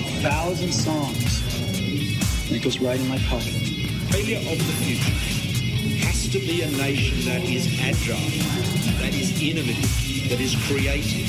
1,000 songs. And it goes right in my pocket. Failure of the future has to be a nation that is agile, that is innovative, that is creative.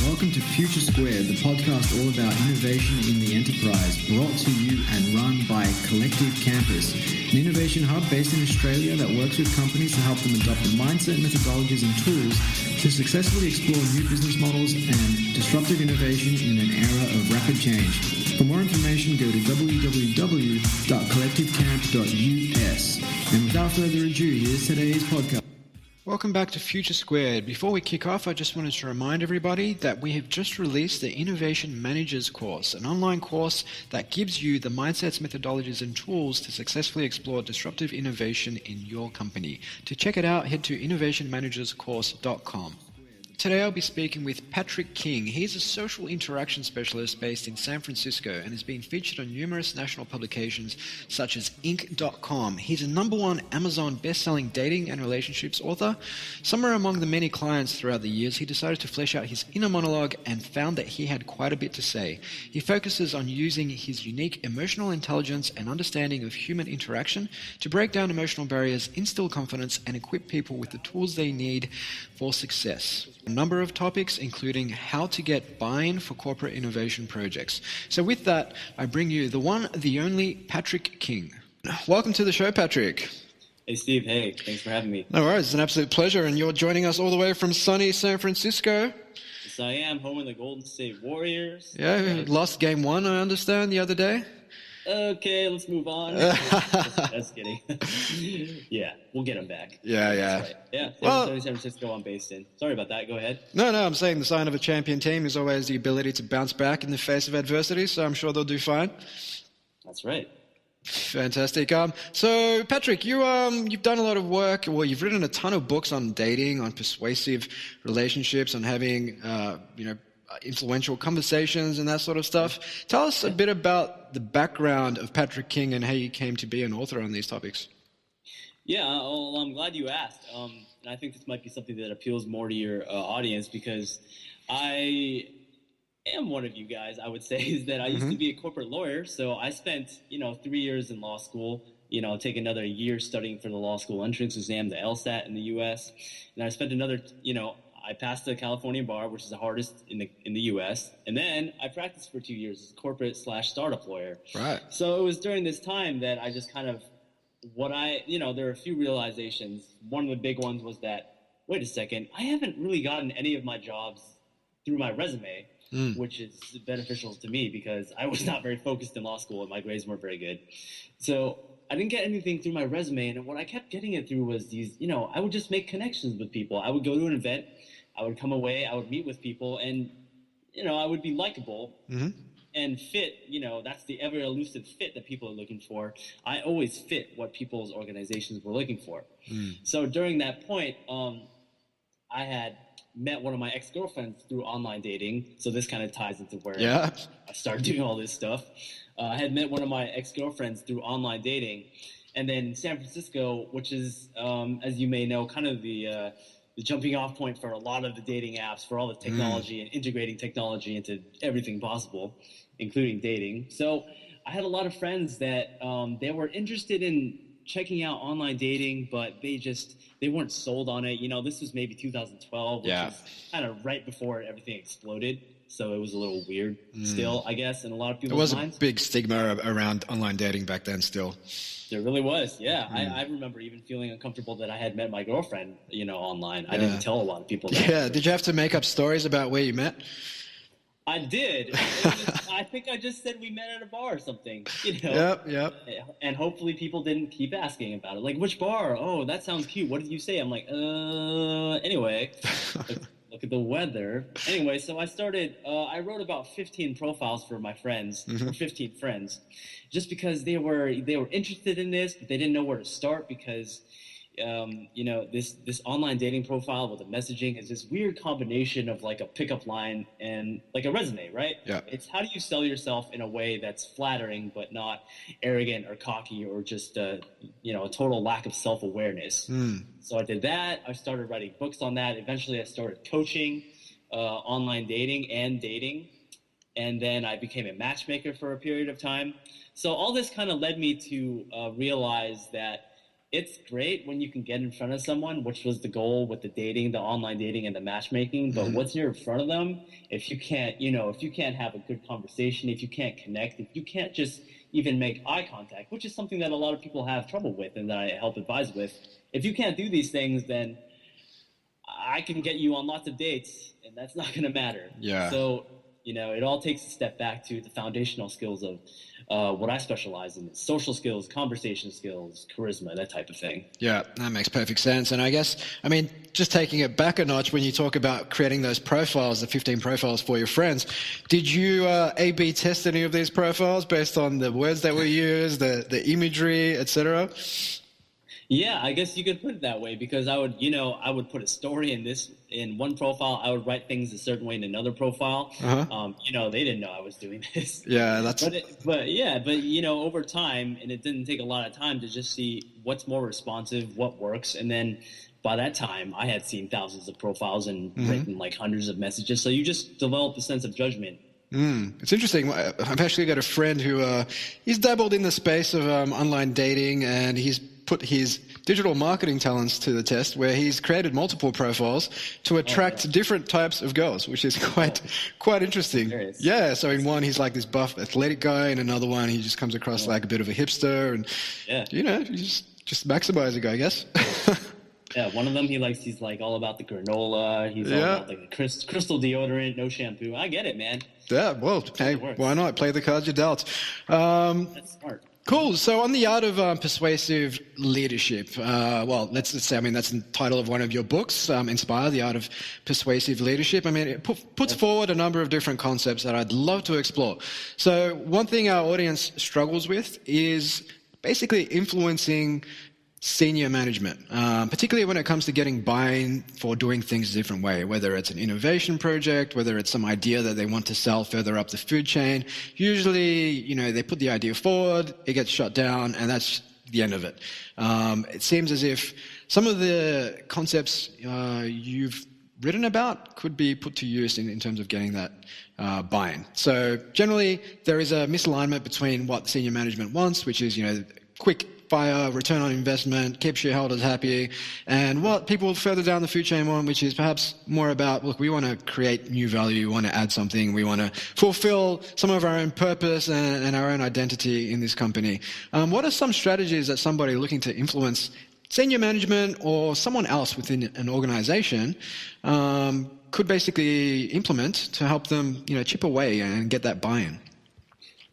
Welcome to Future Squared, the podcast all about innovation in the enterprise, brought to you and run by Collective Campus, an innovation hub based in Australia that works with companies to help them adopt the mindset, methodologies and tools to successfully explore new business models and disruptive innovation in an era of rapid change. For more information, go to www.collectivecamp.us. And without further ado, here's today's podcast. Welcome back to Future Squared. Before we kick off, I just wanted to remind everybody that we have just released the Innovation Managers course, an online course that gives you the mindsets, methodologies, and tools to successfully explore disruptive innovation in your company. To check it out, head to innovationmanagerscourse.com. Today I'll be speaking with Patrick King. He's a social interaction specialist based in San Francisco and has been featured on numerous national publications such as Inc.com. He's a #1 Amazon best-selling dating and relationships author. Somewhere among the many clients throughout the years, he decided to flesh out his inner monologue and found that he had quite a bit to say. He focuses on using his unique emotional intelligence and understanding of human interaction to break down emotional barriers, instill confidence, and equip people with the tools they need for success. A number of topics, including how to get buy-in for corporate innovation projects. So with that, I bring you the one, the only Patrick King. Welcome to the show, Patrick. Hey, Steve. Hey, thanks for having me. No worries. It's an absolute pleasure. And you're joining us all the way from sunny San Francisco. Yes, I am. Home of the Golden State Warriors. Yeah, lost game 1, I understand, the other day. Okay, let's move on. Just kidding. Yeah, we'll get them back. Yeah. Right. Yeah, San Francisco I'm based in. Sorry about that. Go ahead. No, I'm saying the sign of a champion team is always the ability to bounce back in the face of adversity, so I'm sure they'll do fine. That's right. Fantastic. So, Patrick, you've done a lot of work. Well, you've written a ton of books on dating, on persuasive relationships, on having, influential conversations and that sort of stuff. Tell us a bit about the background of Patrick King and how you came to be an author on these topics. Yeah, well, I'm glad you asked. And I think this might be something that appeals more to your audience because I am one of you guys, I would say, is that I used to be a corporate lawyer. So I spent, 3 years in law school, take another year studying for the law school entrance exam, the LSAT in the U.S. And I spent another, I passed the California bar, which is the hardest in the U.S., and then I practiced for 2 years as a corporate/startup lawyer. Right. So it was during this time that I just kind of, there are a few realizations. One of the big ones was that, wait a second, I haven't really gotten any of my jobs through my resume, which is beneficial to me because I was not very focused in law school and my grades weren't very good. So I didn't get anything through my resume, and what I kept getting it through was these, I would just make connections with people. I would go to an event, I would come away, I would meet with people, and, I would be likable and fit, that's the ever elusive fit that people are looking for. I always fit what people's organizations were looking for. So during that point, I had met one of my ex-girlfriends through online dating. So this kind of ties into where I started doing all this stuff. I had met one of my ex-girlfriends through online dating. And then San Francisco, which is, as you may know, kind of the jumping off point for a lot of the dating apps, for all the technology and integrating technology into everything possible, including dating. So I had a lot of friends that they were interested in checking out online dating, but they weren't sold on it. This was maybe 2012, which was kind of right before everything exploded. So it was a little weird still, I guess, in a lot of people's minds. There was a big stigma around online dating back then still. There really was, yeah. I remember even feeling uncomfortable that I had met my girlfriend, online. I didn't tell a lot of people that. Yeah, did you have to make up stories about where you met? I did. I think I just said we met at a bar or something, Yep. And hopefully people didn't keep asking about it. Like, which bar? Oh, that sounds cute. What did you say? I'm like, anyway. Look at the weather. Anyway, so I started, I wrote about 15 profiles for my friends, or 15 friends, just because they were interested in this, but they didn't know where to start because, this online dating profile with the messaging is this weird combination of like a pickup line and like a resume, right? Yeah. It's how do you sell yourself in a way that's flattering but not arrogant or cocky or just a total lack of self-awareness. So I did that. I started writing books on that. Eventually I started coaching online dating and dating. and then I became a matchmaker for a period of time. So all this kind of led me to realize that it's great when you can get in front of someone, which was the goal with the dating, the online dating and the matchmaking. But once you're in front of them, if you can't, if you can't have a good conversation, if you can't connect, if you can't just even make eye contact, which is something that a lot of people have trouble with and that I help advise with, if you can't do these things, then I can get you on lots of dates and that's not going to matter. Yeah. So, it all takes a step back to the foundational skills of what I specialize in: social skills, conversation skills, charisma, that type of thing. Yeah, that makes perfect sense. And I guess, just taking it back a notch, when you talk about creating those profiles, the 15 profiles for your friends, did you A/B test any of these profiles based on the words that were used, the imagery, etc.? Yeah, I guess you could put it that way, because I would put a story in one profile. I would write things a certain way in another profile. They didn't know I was doing this. Yeah, but over time, and it didn't take a lot of time to just see what's more responsive, what works. And then by that time, I had seen thousands of profiles and written like hundreds of messages. So you just develop a sense of judgment. It's interesting. I've actually got a friend who he's dabbled in the space of online dating, and he's put his digital marketing talents to the test, where he's created multiple profiles to attract different types of girls, which is quite interesting. Serious. Yeah, so in one he's like this buff athletic guy, in another one he just comes across like a bit of a hipster, and he's just maximizing, I guess. Yeah, one of them he's like all about the granola. He's all about like the crystal deodorant, no shampoo. I get it, man. Yeah, well, hey, why not? Play the cards you dealt. That's smart. Cool. So on the art of persuasive leadership, let's say, that's the title of one of your books, Inspire, the Art of Persuasive Leadership. It puts forward a number of different concepts that I'd love to explore. So one thing our audience struggles with is basically influencing senior management, particularly when it comes to getting buy-in for doing things a different way, whether it's an innovation project, whether it's some idea that they want to sell further up the food chain. Usually, they put the idea forward, it gets shut down, and that's the end of it. It seems as if some of the concepts you've written about could be put to use in terms of getting that buy-in. So generally, there is a misalignment between what senior management wants, which is, quick fire, return on investment, keep shareholders happy, and what people further down the food chain want, which is perhaps more about, look, we want to create new value, we want to add something, we want to fulfill some of our own purpose and our own identity in this company. What are some strategies that somebody looking to influence senior management or someone else within an organization could basically implement to help them, chip away and get that buy-in?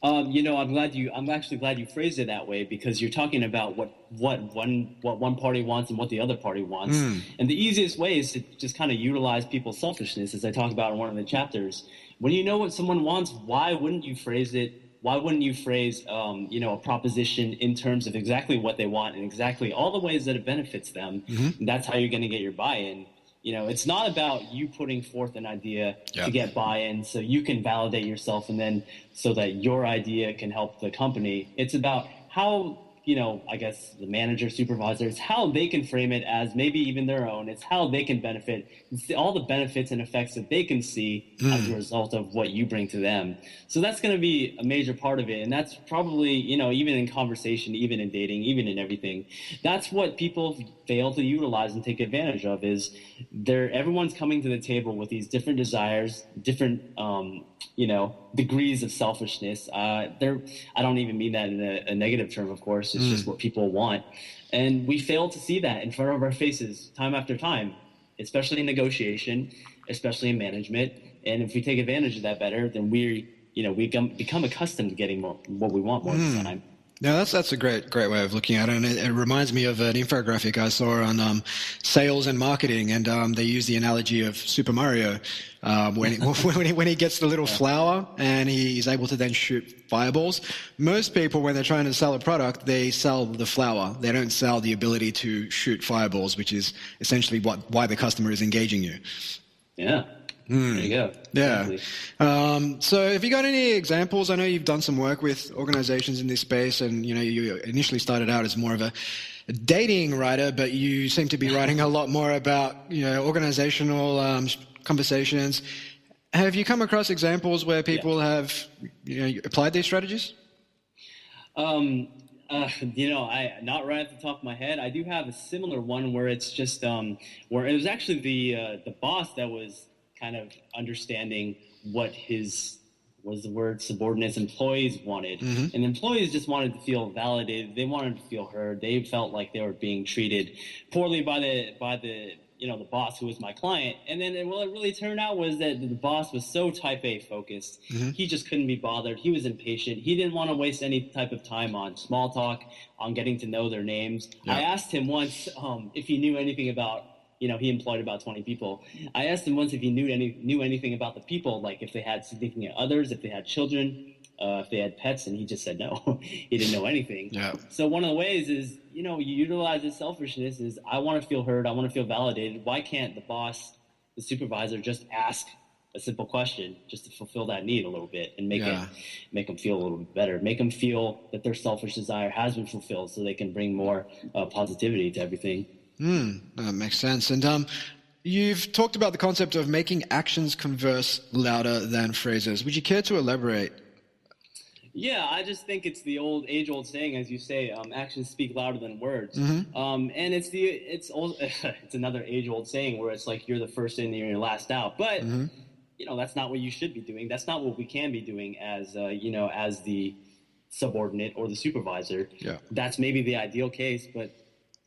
I'm actually glad you phrased it that way, because you're talking about what one party wants and what the other party wants. And the easiest way is to just kind of utilize people's selfishness, as I talked about in one of the chapters. When you know what someone wants, why wouldn't you phrase it? Why wouldn't you phrase, a proposition in terms of exactly what they want and exactly all the ways that it benefits them? And that's how you're going to get your buy-in. It's not about you putting forth an idea to get buy-in so you can validate yourself and then so that your idea can help the company. It's about how, I guess the manager, supervisor, it's how they can frame it as maybe even their own. It's how they can benefit. It's all the benefits and effects that they can see as a result of what you bring to them. So that's going to be a major part of it. And that's probably, even in conversation, even in dating, even in everything, that's what people fail to utilize and take advantage of is everyone's coming to the table with these different desires, different, degrees of selfishness. I don't even mean that in a negative term, of course. It's just what people want. And we fail to see that in front of our faces time after time, especially in negotiation, especially in management. And if we take advantage of that better, then we become accustomed to getting what we want more of the time. No, that's a great way of looking at it, and it reminds me of an infographic I saw on sales and marketing, and they use the analogy of Super Mario when he gets the little flower and he's able to then shoot fireballs. Most people, when they're trying to sell a product, they sell the flower. They don't sell the ability to shoot fireballs, which is essentially why the customer is engaging you. Yeah. There you go. Yeah. Exactly. So have you got any examples? I know you've done some work with organizations in this space, and you initially started out as more of a dating writer, but you seem to be writing a lot more about organizational conversations. Have you come across examples where people have applied these strategies? Not right at the top of my head. I do have a similar one where it's just where it was actually the boss that was kind of understanding what his subordinates employees wanted, and employees just wanted to feel validated. They wanted to feel heard. They felt like they were being treated poorly by the the boss who was my client. And then it really turned out was that the boss was so type A focused. He just couldn't be bothered. He was impatient. He didn't want to waste any type of time on small talk, on getting to know their names. I asked him once if he knew anything about, he employed about 20 people. I asked him once if he knew anything about the people, like if they had significant others, if they had children, if they had pets, and he just said no. He didn't know anything. So one of the ways is, you utilize this selfishness is I want to feel heard. I want to feel validated. Why can't the boss, the supervisor, just ask a simple question just to fulfill that need a little bit and make them feel a little bit better, make them feel that their selfish desire has been fulfilled so they can bring more positivity to everything. That makes sense. And you've talked about the concept of making actions converse louder than phrases. Would you care to elaborate? Yeah, I just think it's the age-old saying, as you say, actions speak louder than words. And it's another age-old saying where it's like you're the first in and you're last out. But that's not what you should be doing. That's not what we can be doing as as the subordinate or the supervisor. That's maybe the ideal case, but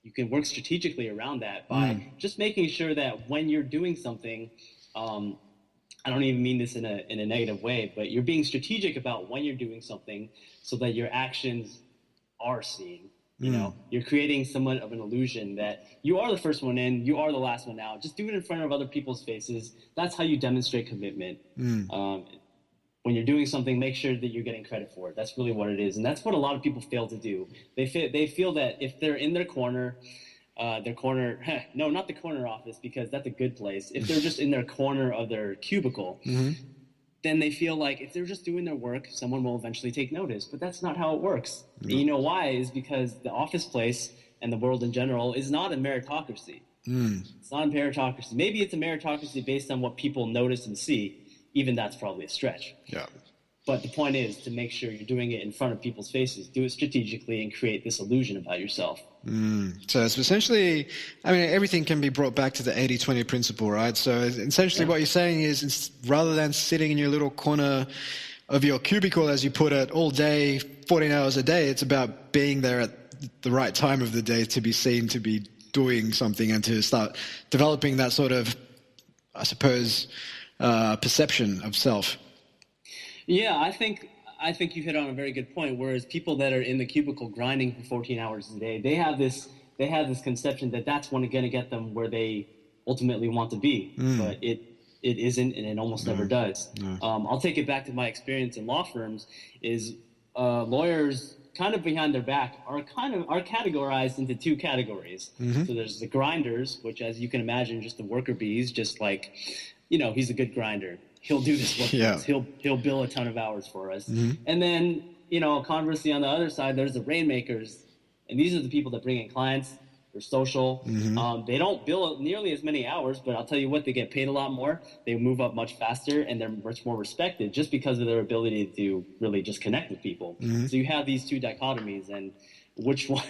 you can work strategically around that by just making sure that when you're doing something. I don't even mean this in a negative way, but you're being strategic about when you're doing something so that your actions are seen. You're creating somewhat of an illusion that you are the first one in, you are the last one out. Just do it in front of other people's faces. That's how you demonstrate commitment. When you're doing something, make sure that you're getting credit for it. That's really what it is. And that's what a lot of people fail to do. They feel that if they're in their corner, no, not the corner office, because that's a good place. If they're just in their corner of their cubicle, then they feel like if they're just doing their work, someone will eventually take notice. But that's not how it works. And you know why? Is because the office place and the world in general is not a meritocracy. It's not a meritocracy. Maybe it's a meritocracy based on what people notice and see. Even that's probably a stretch. But the point is to make sure you're doing it in front of people's faces. Do it strategically and create this illusion about yourself. So it's essentially, everything can be brought back to the 80-20 principle, right? So essentially what you're saying is rather than sitting in your little corner of your cubicle, as you put it, all day, 14 hours a day, it's about being there at the right time of the day to be seen, to be doing something, and to start developing that sort of, I suppose, perception of self. Yeah, I think you hit on a very good point. Whereas people that are in the cubicle grinding for 14 hours a day, they have this conception that that's going to get them where they ultimately want to be. But it isn't, and it almost never does. I'll take it back to my experience in law firms. Is lawyers kind of behind their back are categorized into two categories. So there's the grinders, which, as you can imagine, just the worker bees, just like he's a good grinder. He'll do this work for us. He'll bill a ton of hours for us. And then, conversely, on the other side, there's the rainmakers. And these are the people that bring in clients. They're social. They don't bill nearly as many hours, but I'll tell you what, they get paid a lot more. They move up much faster, and they're much more respected just because of their ability to really just connect with people. So you have these two dichotomies, and which one?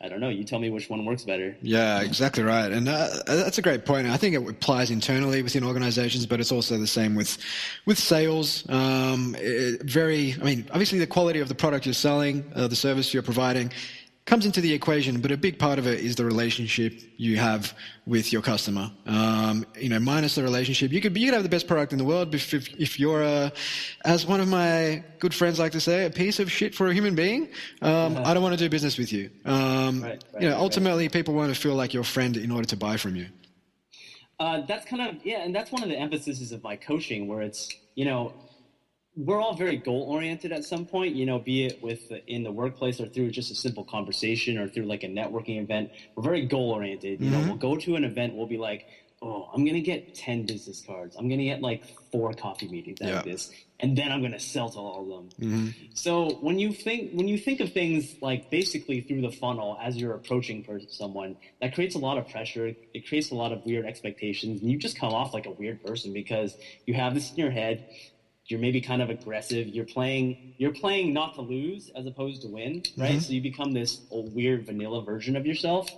I don't know. You tell me which one works better. Yeah, exactly right. And that's a great point. I think it applies internally within organizations, but it's also the same with sales. Obviously the quality of the product you're selling, the service you're providing, comes into the equation, but a big part of it is the relationship you have with your customer. Minus the relationship, you could have the best product in the world, but if you're, as one of my good friends like to say, a piece of shit for a human being, I don't want to do business with you. Ultimately, people want to feel like your friend in order to buy from you. That's and that's one of the emphases of my coaching, where it's, we're all very goal-oriented at some point, be it in the workplace or through just a simple conversation or through like a networking event. We're very goal-oriented. We'll go to an event, we'll be like, oh, I'm going to get 10 business cards. I'm going to get like 4 coffee meetings out of this. And then I'm going to sell to all of them. Mm-hmm. So when you think of things like basically through the funnel as you're approaching someone, that creates a lot of pressure. It creates a lot of weird expectations. And you just come off like a weird person because you have this in your head. You're maybe kind of aggressive. You're playing not to lose as opposed to win, right? Mm-hmm. So you become this weird vanilla version of yourself.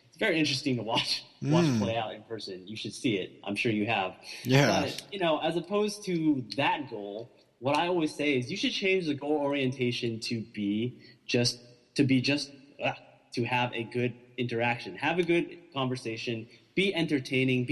It's very interesting to watch play out in person. You should see it. I'm sure you have. Yeah. But, you know, as opposed to that goal, what I always say is you should change the goal orientation to have a good interaction, have a good conversation, be entertaining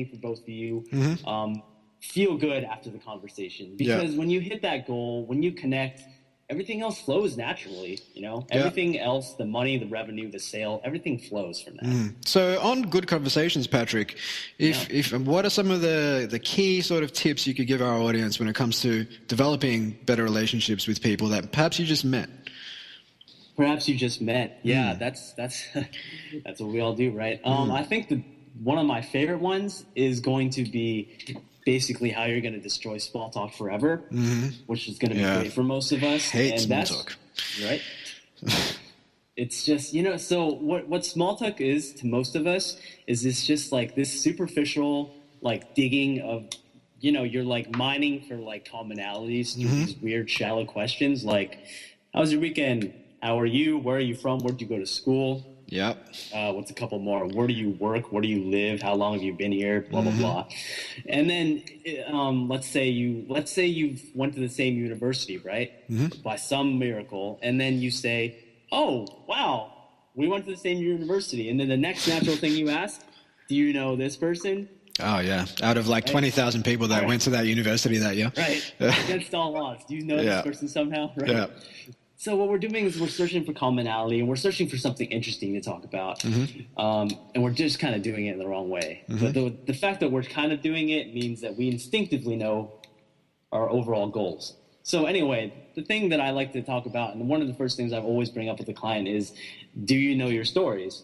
for both of you. Mm-hmm. Feel good after the conversation, because when you hit that goal, when you connect, everything else flows naturally. You know, everything else, the money, the revenue, the sale, everything flows from that. So on good conversations, Patrick, if what are some of the key sort of tips you could give our audience when it comes to developing better relationships with people that perhaps you just met? Perhaps you just met. Yeah, that's that's what we all do, right? I think one of my favorite ones is going to be basically how you're going to destroy small talk forever, which is going to be great for most of us. Hate small talk. Right? It's just, you know, so what small talk is to most of us is it's just like this superficial, like digging of, you know, you're like mining for like commonalities through these weird shallow questions like, how was your weekend? How are you? Where are you from? Where did you go to school? Yep. What's a couple more? Where do you work? Where do you live? How long have you been here? Blah blah blah. And then let's say you went to the same university, right? By some miracle, and then you say, "Oh, wow, we went to the same university." And then the next natural thing you ask, "Do you know this person?" Oh yeah, out of like 20,000 people that went to that university that year. Right. Against all odds, do you know this person somehow? Right. Yeah. So what we're doing is we're searching for commonality and we're searching for something interesting to talk about. And we're just kind of doing it in the wrong way. But the fact that we're kind of doing it means that we instinctively know our overall goals. So anyway, the thing that I like to talk about, and one of the first things I always bring up with the client is, do you know your stories?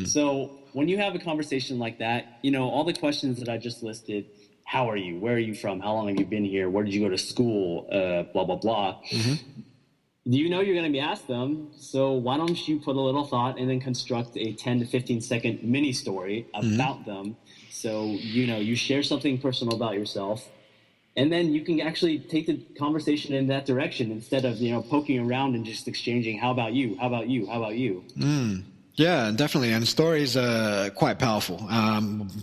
So when you have a conversation like that, you know, all the questions that I just listed, how are you? Where are you from? How long have you been here? Where did you go to school? Blah, blah, blah. You know you're going to be asked them, so why don't you put a little thought and then construct a 10 to 15 second mini story about them. So, you know, you share something personal about yourself, and then you can actually take the conversation in that direction instead of, you know, poking around and just exchanging, how about you? How about you? How about you? Yeah, definitely. And stories are quite powerful.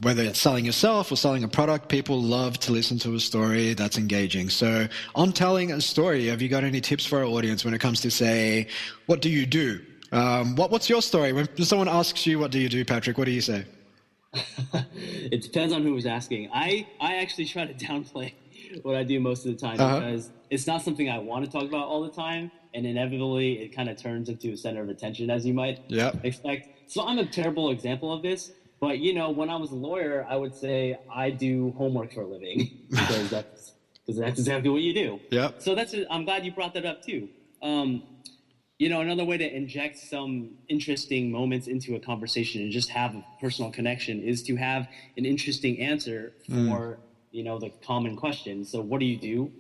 Whether it's selling yourself or selling a product, people love to listen to a story that's engaging. So on telling a story, have you got any tips for our audience when it comes to, say, what do you do? What's your story? When someone asks you, what do you do, Patrick, what do you say? It depends on who was asking. I actually try to downplay what I do most of the time because it's not something I want to talk about all the time. And inevitably, it kind of turns into a center of attention, as you might expect. So I'm a terrible example of this. But, you know, when I was a lawyer, I would say I do homework for a living because that's exactly what you do. Yep. So I'm glad you brought that up, too. You know, another way to inject some interesting moments into a conversation and just have a personal connection is to have an interesting answer for, you know, the common question. So what do you do?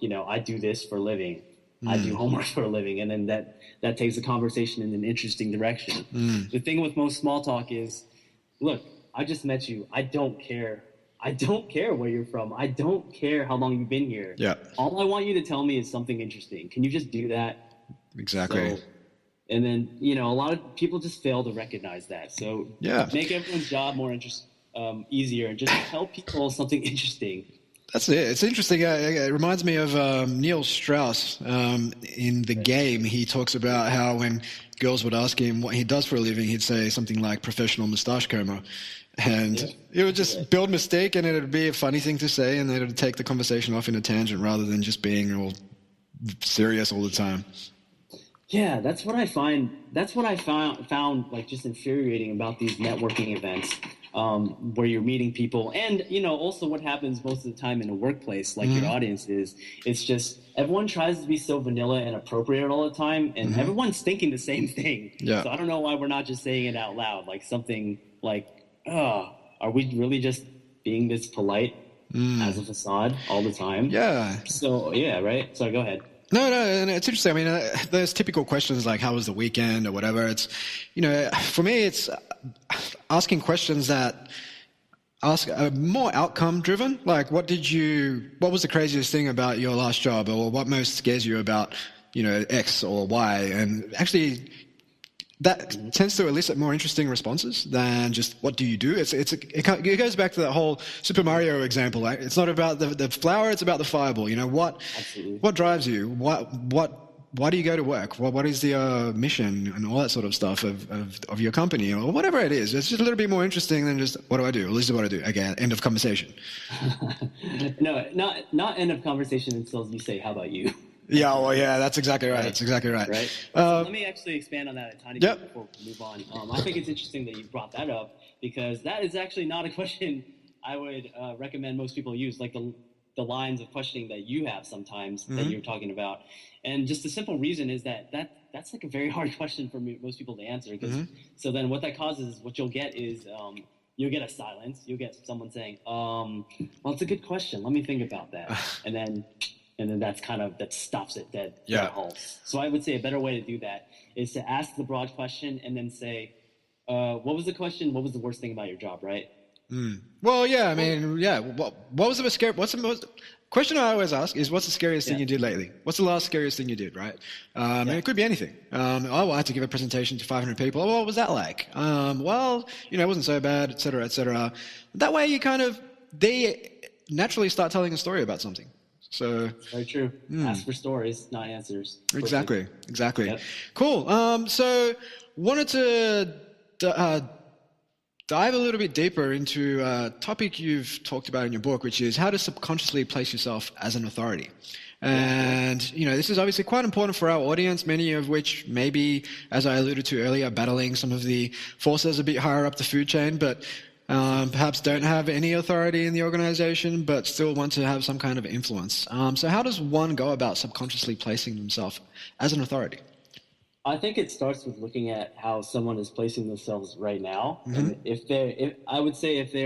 You know, I do this for a living. I do homework for a living. And then that takes the conversation in an interesting direction. The thing with most small talk is, look, I just met you. I don't care. I don't care where you're from. I don't care how long you've been here. Yeah. All I want you to tell me is something interesting. Can you just do that? Exactly. So, and then, you know, a lot of people just fail to recognize that. So make everyone's job more easier and just tell people something interesting. That's it. It's interesting. It reminds me of Neil Strauss in The Game. He talks about how when girls would ask him what he does for a living, he'd say something like professional mustache comber. And it would just build mystique, and it would be a funny thing to say, and then it would take the conversation off in a tangent rather than just being all serious all the time. Yeah, that's what I find. That's what I found like just infuriating about these networking events, where you're meeting people, and you know also what happens most of the time in a workplace, like your audience is. It's just everyone tries to be so vanilla and appropriate all the time, and everyone's thinking the same thing. Yeah. So I don't know why we're not just saying it out loud, like something like, "Oh, are we really just being this polite as a facade all the time? Yeah. So, yeah, right? So go ahead. No, and it's interesting. I mean, there's typical questions like, how was the weekend or whatever. It's, for me, it's asking questions that ask more outcome driven. Like, what was the craziest thing about your last job, or what most scares you about, X or Y? And actually, that tends to elicit more interesting responses than just what do you do. It goes back to that whole Super Mario example. Right? It's not about the flower; it's about the fireball. What drives you? Why do you go to work? What is the mission and all that sort of stuff of your company or whatever it is? It's just a little bit more interesting than just what do I do? Well, this is what I do. Again, end of conversation. No, not end of conversation until you say, "How about you?" Yeah, well, yeah, that's exactly right. That's exactly right. Right. So let me actually expand on that a tiny bit before we move on. I think it's interesting that you brought that up because that is actually not a question I would recommend most people use, like the lines of questioning that you have sometimes that you're talking about. And just the simple reason is that's like a very hard question for most people to answer. Because so then what that causes, what you'll get is you'll get a silence. You'll get someone saying, well, it's a good question. Let me think about that. And then that stops it dead. Yeah. Halts. So I would say a better way to do that is to ask the broad question and then say, what was the question? What was the worst thing about your job, right? Well, yeah, I mean, yeah. What was the scary? What's the most question I always ask is, what's the scariest thing you did lately? What's the last scariest thing you did, right? And it could be anything. I had to give a presentation to 500 people. Oh, what was that like? Well, it wasn't so bad, et cetera, et cetera. That way they naturally start telling a story about something. So very true. Ask for stories, not answers. Exactly. Yep. Cool. So wanted to dive a little bit deeper into a topic you've talked about in your book, which is how to subconsciously place yourself as an authority. And, this is obviously quite important for our audience, many of which maybe, as I alluded to earlier, battling some of the forces a bit higher up the food chain, but perhaps don't have any authority in the organization, but still want to have some kind of influence. So how does one go about subconsciously placing themselves as an authority? I think it starts with looking at how someone is placing themselves right now. And if they're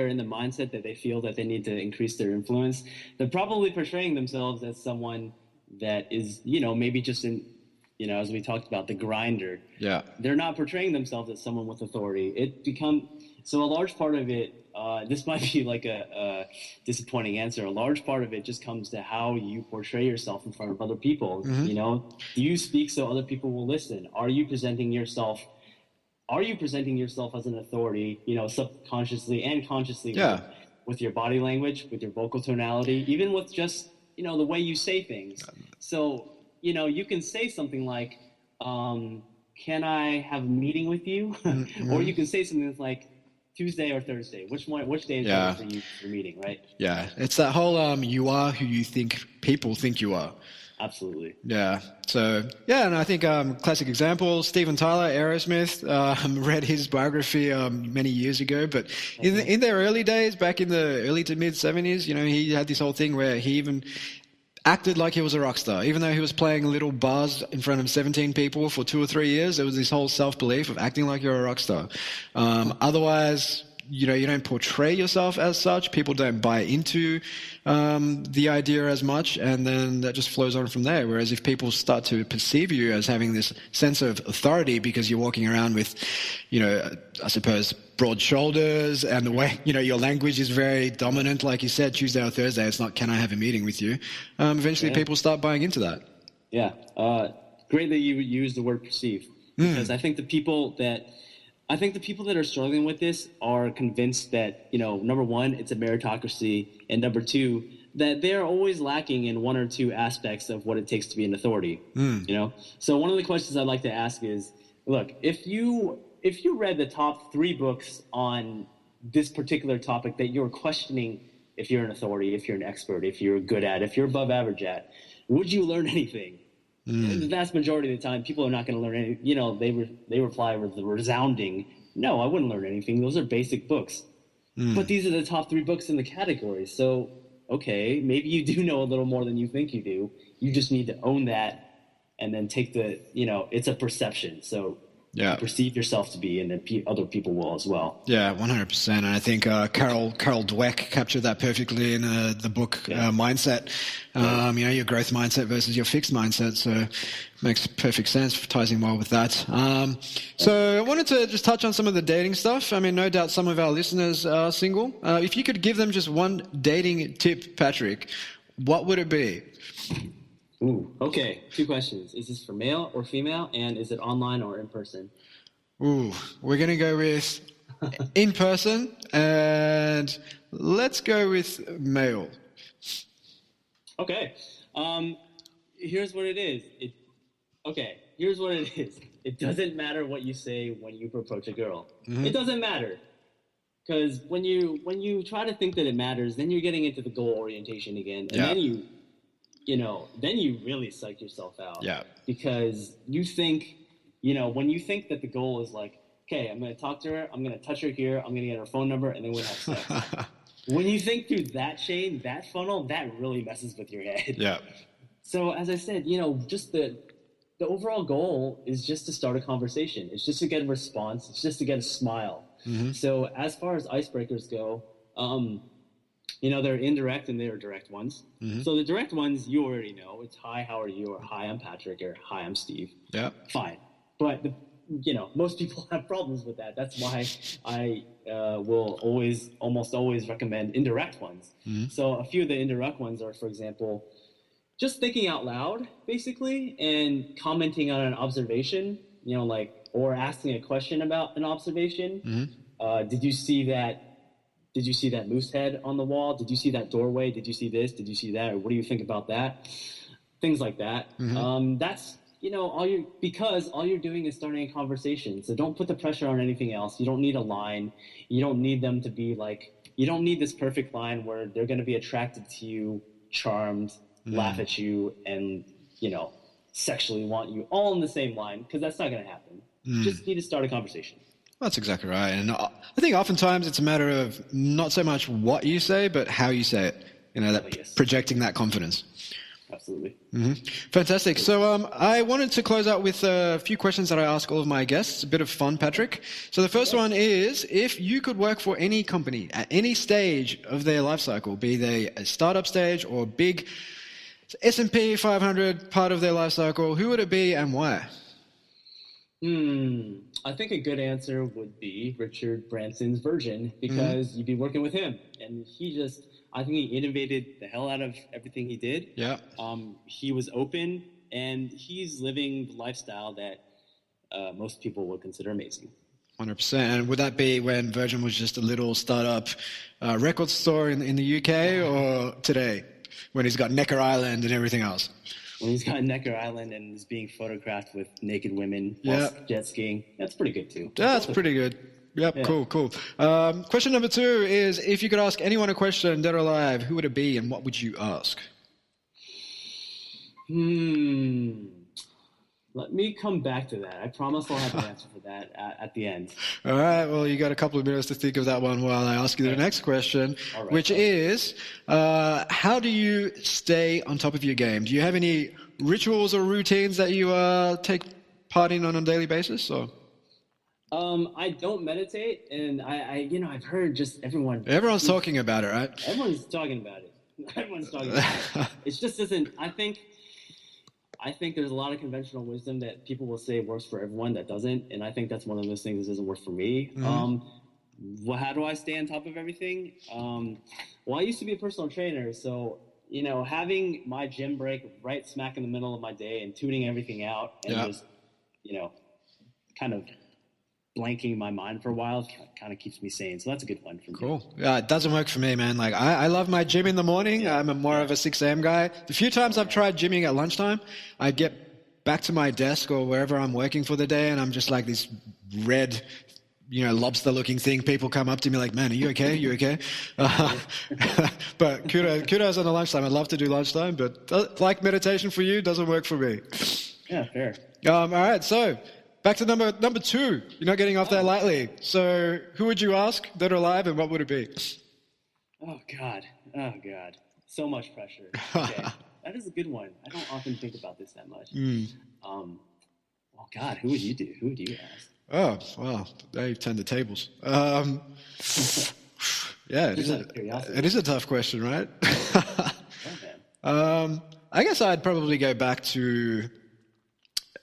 in the mindset that they feel that they need to increase their influence, they're probably portraying themselves as someone that is, maybe just in, as we talked about, the grinder. Yeah. They're not portraying themselves as someone with authority. So a large part of it, this might be like a disappointing answer. A large part of it just comes to how you portray yourself in front of other people. Do you speak so other people will listen? Are you presenting yourself as an authority, subconsciously and consciously with your body language, with your vocal tonality, even with just, the way you say things. So, you can say something like, can I have a meeting with you? Or you can say something like, Tuesday or Thursday? Which day is better for you for your meeting, right? Yeah, it's that whole you are who you think people think you are. Absolutely. Yeah. So and I think classic example, Steven Tyler, Aerosmith. Read his biography many years ago, but in their early days, back in the early to mid 70s, he had this whole thing where he even acted like he was a rock star, even though he was playing little bars in front of 17 people for 2 or 3 years. There was this whole self-belief of acting like you're a rock star. Otherwise, you don't portray yourself as such. People don't buy into the idea as much, and then that just flows on from there. Whereas if people start to perceive you as having this sense of authority because you're walking around with, I suppose, broad shoulders, and the way, your language is very dominant, like you said, Tuesday or Thursday, it's not, can I have a meeting with you? Eventually people start buying into that. Yeah. Great that you use the word perceive, because I think the people that are struggling with this are convinced that, number one, it's a meritocracy, and number two, that they're always lacking in one or two aspects of what it takes to be an authority. So one of the questions I'd like to ask is, look, if you read the top 3 books on this particular topic that you're questioning, if you're an authority, if you're an expert, if you're good at, if you're above average at, would you learn anything? The vast majority of the time, people are not going to learn anything. They reply with the resounding, no, I wouldn't learn anything. Those are basic books. But these are the top 3 books in the category. So, okay, maybe you do know a little more than you think you do. You just need to own that and then take it's a perception. So Yeah. You perceive yourself to be, and then other people will as well. Yeah, 100%. And I think Carol Dweck captured that perfectly in the book Mindset. Your growth mindset versus your fixed mindset. So it makes perfect sense, ties in well with that. So I wanted to just touch on some of the dating stuff. I mean, no doubt some of our listeners are single. If you could give them just one dating tip, Patrick, what would it be? Ooh, okay. 2 questions. Is this for male or female? And is it online or in person? Ooh, we're going to go with in person, and let's go with male. Okay. Here's what it is. Here's what it is. It doesn't matter what you say when you approach a girl. Mm-hmm. It doesn't matter. Because when you try to think that it matters, then you're getting into the goal orientation again. And then you really psych yourself out. Yeah. Because you think, when you think that the goal is like, okay, I'm going to talk to her, I'm going to touch her here, I'm going to get her phone number, and then we'll have sex. When you think through that chain, that funnel, that really messes with your head. Yeah. So as I said, just the overall goal is just to start a conversation. It's just to get a response. It's just to get a smile. Mm-hmm. So as far as icebreakers go, there are indirect and there are direct ones. Mm-hmm. So the direct ones, you already know. It's hi, how are you? Or hi, I'm Patrick. Or hi, I'm Steve. Yeah. Fine. But, most people have problems with that. That's why I will almost always recommend indirect ones. Mm-hmm. So a few of the indirect ones are, for example, just thinking out loud, basically, and commenting on an observation, or asking a question about an observation. Mm-hmm. Did you see that moose head on the wall? Did you see that doorway? Did you see this? Did you see that? Or what do you think about that? Things like that. Mm-hmm. That's, because all you're doing is starting a conversation. So don't put the pressure on anything else. You don't need a line. You don't need them to be you don't need this perfect line where they're going to be attracted to you, charmed, laugh at you, and, sexually want you all in the same line, because that's not going to happen. You just need to start a conversation. That's exactly right. And I think oftentimes it's a matter of not so much what you say, but how you say it, projecting that confidence. Absolutely. Mm-hmm. Fantastic. So I wanted to close out with a few questions that I ask all of my guests. A bit of fun, Patrick. So the first one is, if you could work for any company at any stage of their life cycle, be they a startup stage or big S&P 500 part of their life cycle, who would it be and why? I think a good answer would be Richard Branson's Virgin, because you'd be working with him. And I think he innovated the hell out of everything he did. Yeah. He was open, and he's living the lifestyle that most people would consider amazing. 100%. And would that be when Virgin was just a little startup record store in the UK, or today when he's got Necker Island and everything else? When he's got Necker Island and is being photographed with naked women while jet skiing, that's pretty good too. That's pretty good. Yep, yeah. Cool. Question number 2 is, if you could ask anyone a question, dead or alive, who would it be and what would you ask? Let me come back to that. I promise I'll have an answer for that at the end. All right. Well, you got a couple of minutes to think of that one while I ask you the next question, which is, how do you stay on top of your game? Do you have any rituals or routines that you take part in on a daily basis? Or? I don't meditate, and I've heard just everyone. Everyone's talking about it, right? Everyone's talking about it. Everyone's talking about it. It just isn't. I think there's a lot of conventional wisdom that people will say works for everyone that doesn't, and I think that's one of those things that doesn't work for me. Mm-hmm. How do I stay on top of everything? Well, I used to be a personal trainer, so having my gym break right smack in the middle of my day and tuning everything out and just kind of blanking my mind for a while kind of keeps me sane. So that's a good one for me. Cool. Yeah, it doesn't work for me, man. Like I love my gym in the morning. Yeah. I'm more of a 6 a.m. guy. The few times I've tried gymming at lunchtime, I get back to my desk or wherever I'm working for the day, and I'm just like this red, lobster-looking thing. People come up to me like, "Man, are you okay? You okay?" But kudos on the lunchtime. I'd love to do lunchtime, but like meditation for you, doesn't work for me. Yeah, fair. All right, so. Back to number 2. You're not getting off that lightly. So who would you ask, dead or alive, and what would it be? Oh, God. So much pressure. Okay. That is a good one. I don't often think about this that much. Wow. Oh God, who would you do? Who would you ask? Oh, well, they've turned the tables. Yeah, Just out of curiosity. it is a tough question, right? Oh man. I guess I'd probably go back to,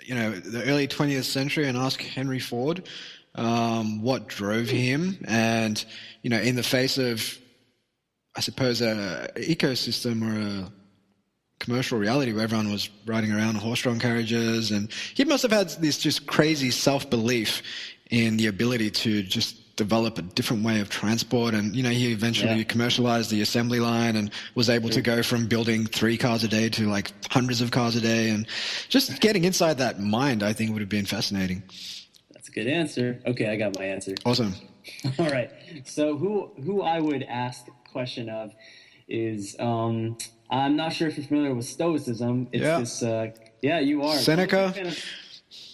the early 20th century and ask Henry Ford what drove him, and in the face of, I suppose, a ecosystem or a commercial reality where everyone was riding around in horse-drawn carriages, and he must have had this just crazy self-belief in the ability to just develop a different way of transport. And he eventually commercialized the assembly line and was able to go from building 3 cars a day to like hundreds of cars a day. And just getting inside that mind, I think, would have been fascinating. That's a good answer. Okay, I got my answer. Awesome. All right. So who I would ask the question of is I'm not sure if you're familiar with Stoicism. It's this you are. Seneca.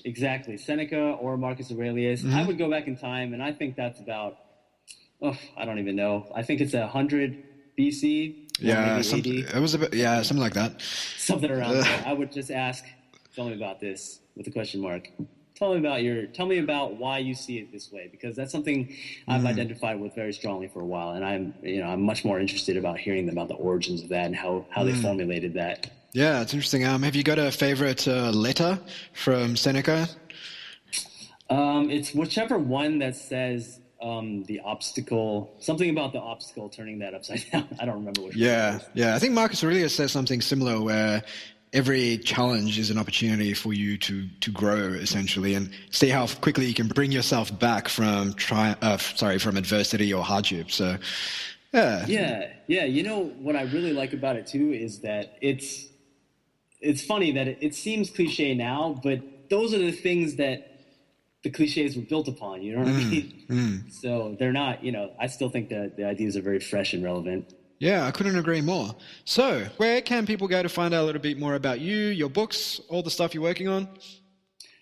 Exactly. Seneca or Marcus Aurelius. Mm-hmm. I would go back in time, and I think that's about, I don't even know. I think it's 100 BC. Yeah, it was something like that. Something around there. I would just ask, tell me about this with a question mark. Tell me about why you see it this way, because that's something I've identified with very strongly for a while, and I'm much more interested about hearing about the origins of that and how they formulated that. Yeah, it's interesting. Have you got a favorite letter from Seneca? It's whichever one that says the obstacle, something about the obstacle, turning that upside down. I don't remember which one it is. Yeah. I think Marcus Aurelius says something similar where every challenge is an opportunity for you to grow, essentially, and see how quickly you can bring yourself back from adversity or hardship. So, yeah. You know what I really like about it too is that it's funny that it seems cliche now, but those are the things that the cliches were built upon. You know what I mean? So they're not. I still think that the ideas are very fresh and relevant. Yeah, I couldn't agree more. So, where can people go to find out a little bit more about you, your books, all the stuff you're working on?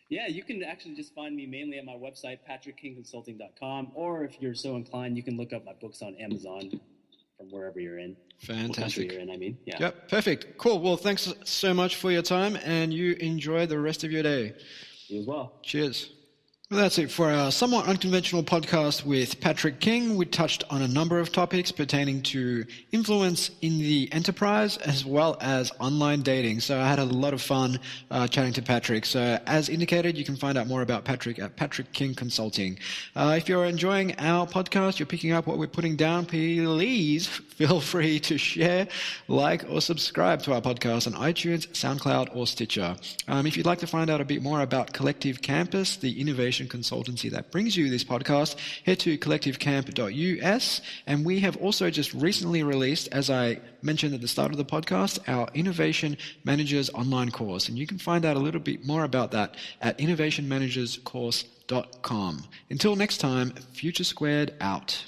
Yeah, you can actually just find me mainly at my website, patrickkingconsulting.com, or if you're so inclined, you can look up my books on Amazon from wherever you're in. Fantastic. What country you're in, I mean. Yeah. Yep, perfect. Cool. Well, thanks so much for your time, and you enjoy the rest of your day. You as well. Cheers. Well, that's it for our somewhat unconventional podcast with Patrick King. We touched on a number of topics pertaining to influence in the enterprise as well as online dating. So I had a lot of fun chatting to Patrick. So as indicated, you can find out more about Patrick at Patrick King Consulting. If you're enjoying our podcast, you're picking up what we're putting down, please feel free to share, like, or subscribe to our podcast on iTunes, SoundCloud, or Stitcher. If you'd like to find out a bit more about Collective Campus, the innovation consultancy that brings you this podcast, head to collectivecamp.us. And we have also just recently released, as I mentioned at the start of the podcast, our Innovation Managers online course. And you can find out a little bit more about that at innovationmanagerscourse.com. Until next time, Future Squared out.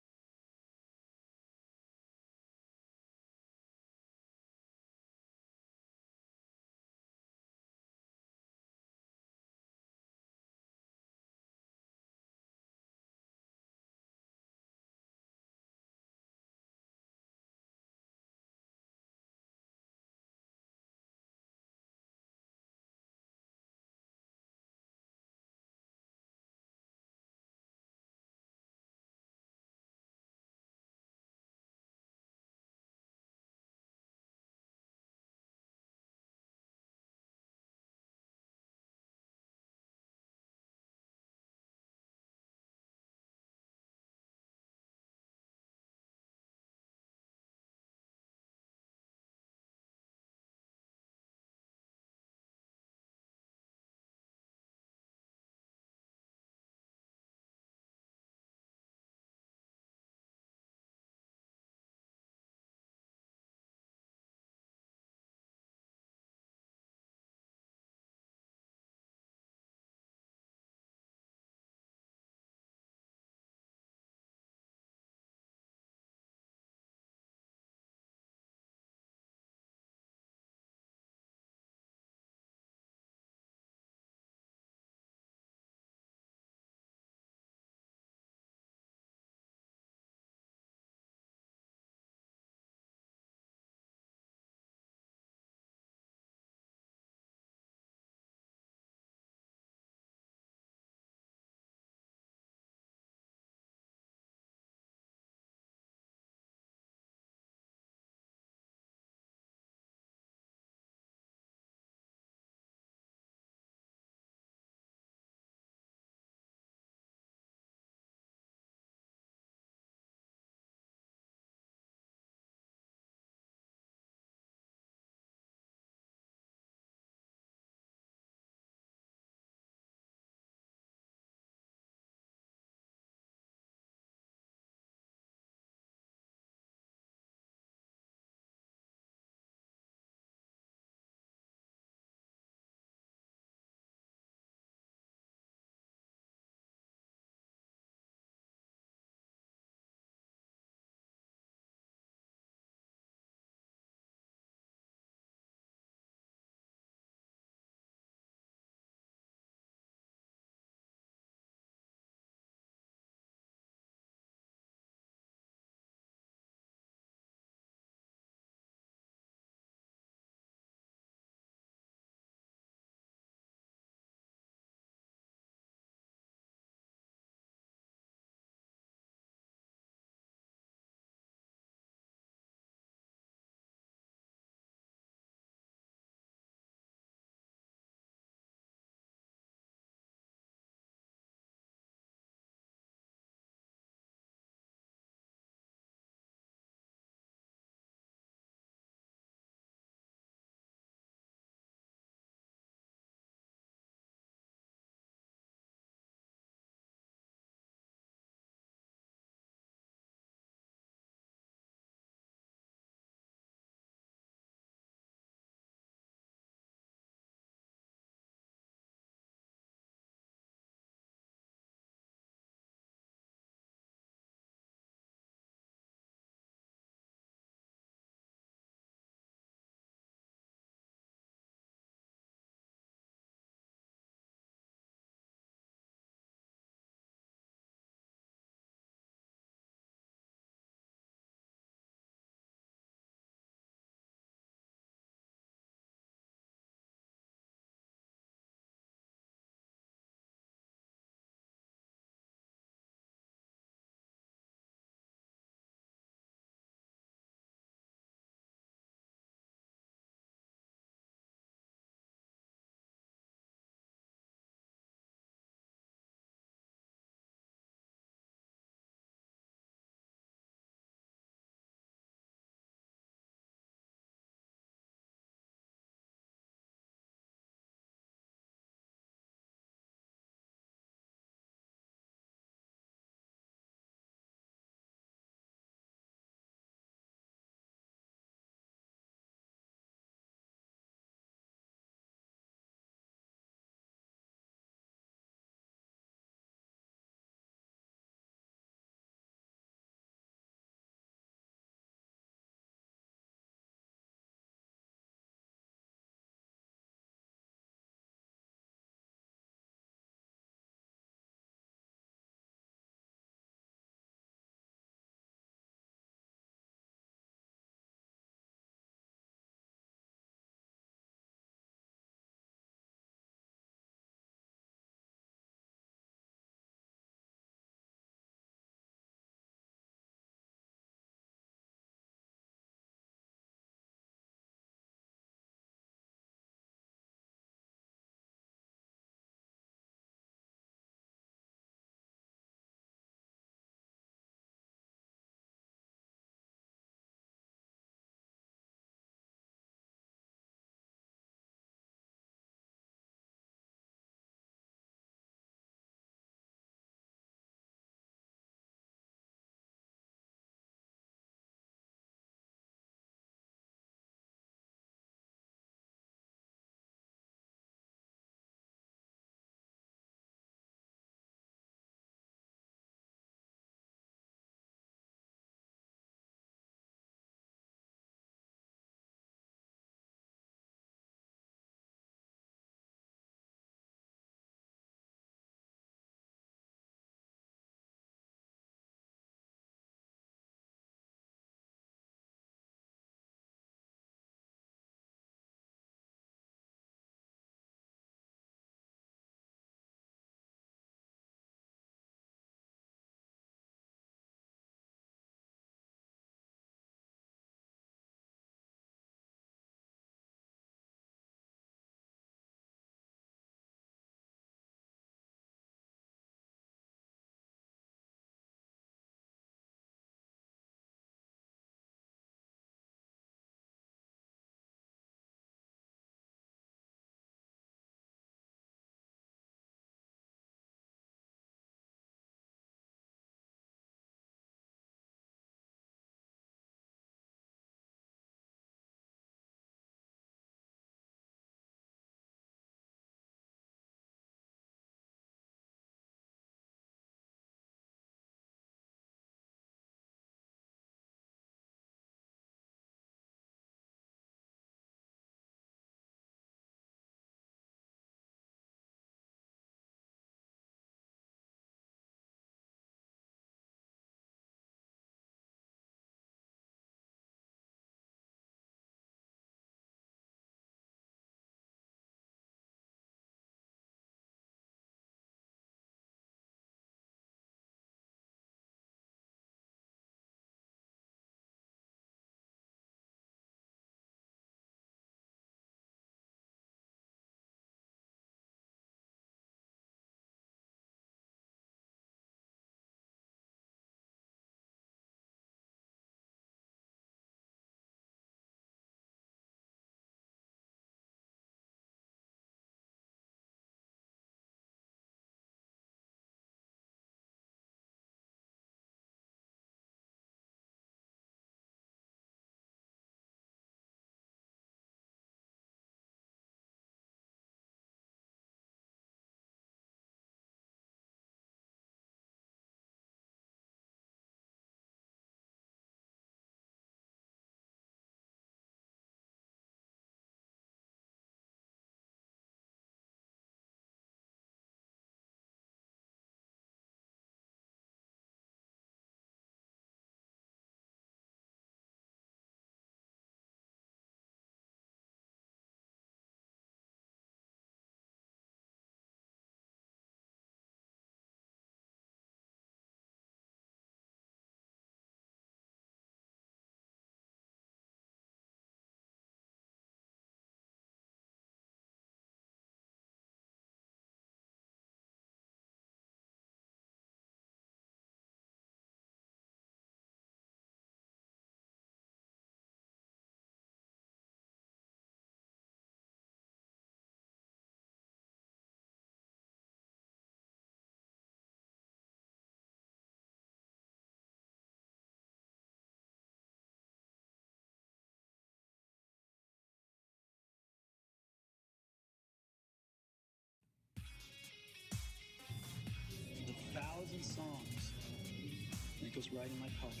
was right in my pocket.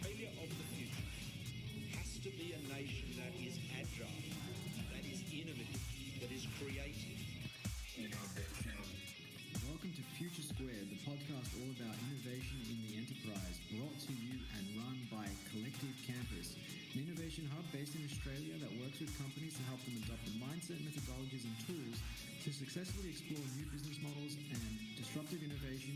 Failure of the future has to be a nation that is agile, that is innovative, that is creative. Welcome to Future Squared, the podcast all about innovation in the enterprise, brought to you and run by Collective Campus, an innovation hub based in Australia that works with companies to help them adopt the mindset, methodologies and tools to successfully explore new business models and disruptive innovation